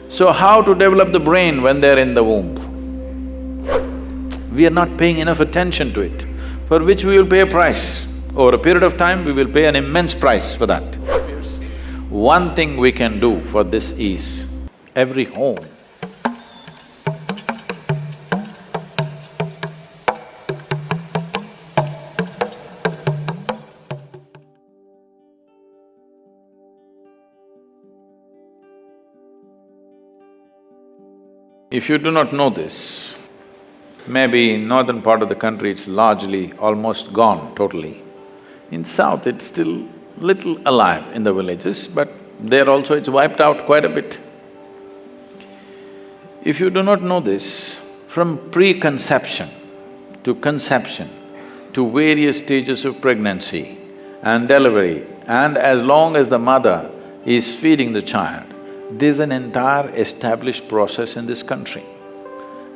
So how to develop the brain when they're in the womb? We are not paying enough attention to it, for which we will pay a price. Over a period of time, we will pay an immense price for that. One thing we can do for this is, every home if you do not know this, maybe in northern part of the country it's largely almost gone totally. In south it's still little alive in the villages, but there also it's wiped out quite a bit. If you do not know this, from preconception to conception to various stages of pregnancy and delivery, and as long as the mother is feeding the child, there's an entire established process in this country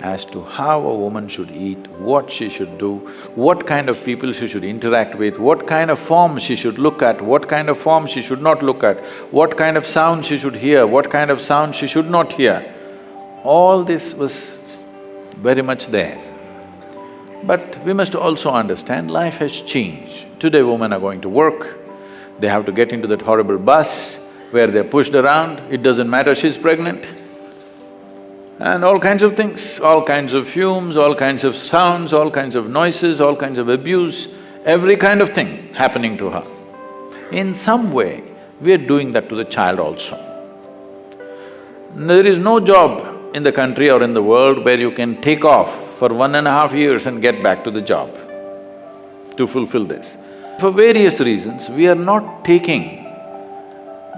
as to how a woman should eat, what she should do, what kind of people she should interact with, what kind of form she should look at, what kind of form she should not look at, what kind of sound she should hear, what kind of sound she should not hear. All this was very much there. But we must also understand life has changed. Today women are going to work, they have to get into that horrible bus where they're pushed around, it doesn't matter she's pregnant. And all kinds of things, all kinds of fumes, all kinds of sounds, all kinds of noises, all kinds of abuse, every kind of thing happening to her. In some way, we are doing that to the child also. There is no job in the country or in the world where you can take off for 1.5 years and get back to the job to fulfill this. For various reasons, we are not taking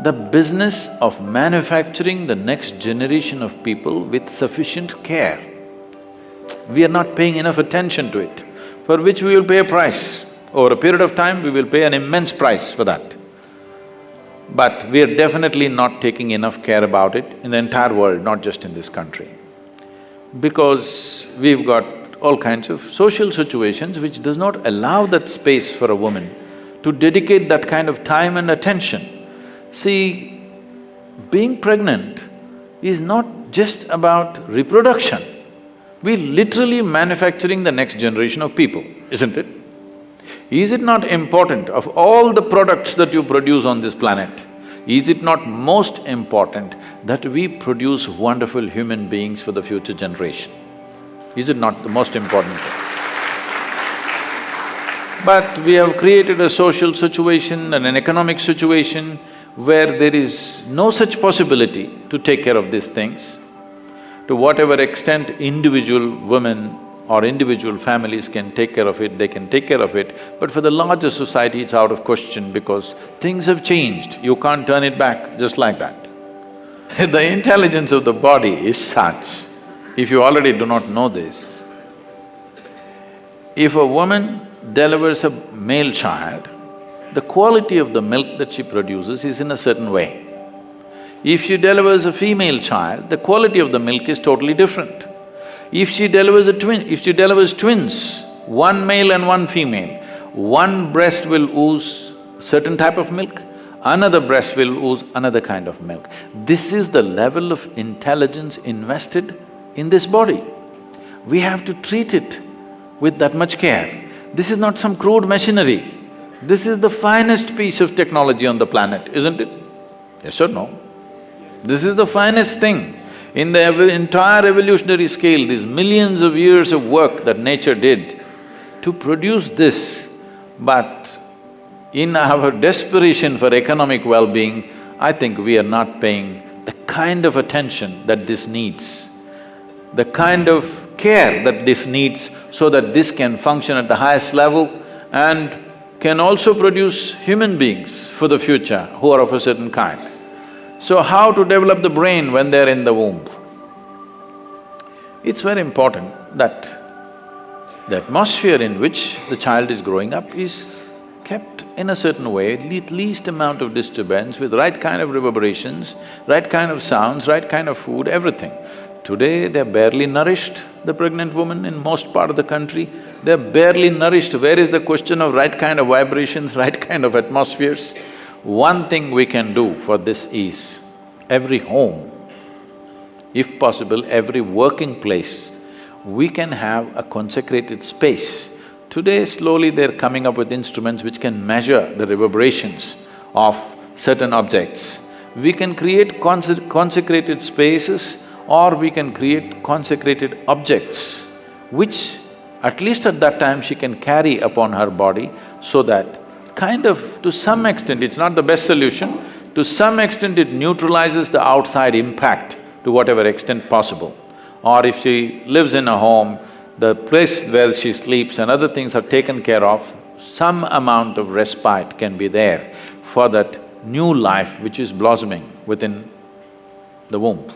the business of manufacturing the next generation of people with sufficient care. We are not paying enough attention to it, for which we will pay a price. Over a period of time, we will pay an immense price for that. But we are definitely not taking enough care about it in the entire world, not just in this country. Because we've got all kinds of social situations which does not allow that space for a woman to dedicate that kind of time and attention. See, being pregnant is not just about reproduction. We're literally manufacturing the next generation of people, isn't it? Is it not important, of all the products that you produce on this planet, is it not most important that we produce wonderful human beings for the future generation? Is it not the most important thing? But we have created a social situation and an economic situation where there is no such possibility to take care of these things. To whatever extent individual women or individual families can take care of it, they can take care of it, but for the larger society it's out of question because things have changed, you can't turn it back just like that. The intelligence of the body is such, if you already do not know this, if a woman delivers a male child, the quality of the milk that she produces is in a certain way. If she delivers a female child, the quality of the milk is totally different. If she delivers twins, one male and one female, one breast will ooze certain type of milk, another breast will ooze another kind of milk. This is the level of intelligence invested in this body. We have to treat it with that much care. This is not some crude machinery. This is the finest piece of technology on the planet, isn't it? Yes or no? This is the finest thing. In the entire evolutionary scale, these millions of years of work that nature did to produce this, but in our desperation for economic well-being, I think we are not paying the kind of attention that this needs, the kind of care that this needs so that this can function at the highest level and can also produce human beings for the future who are of a certain kind. So how to develop the brain when they're in the womb? It's very important that the atmosphere in which the child is growing up is kept in a certain way, at least amount of disturbance, with right kind of reverberations, right kind of sounds, right kind of food, everything. Today, they're barely nourished, the pregnant woman in most part of the country, they're barely nourished. Where is the question of right kind of vibrations, right kind of atmospheres? One thing we can do for this is, every home if possible, every working place, we can have a consecrated space. Today, slowly they're coming up with instruments which can measure the reverberations of certain objects. We can create consecrated spaces or we can create consecrated objects, which at least at that time she can carry upon her body, so that kind of, to some extent, it's not the best solution, to some extent it neutralizes the outside impact to whatever extent possible. Or if she lives in a home, the place where she sleeps and other things are taken care of, some amount of respite can be there for that new life which is blossoming within the womb.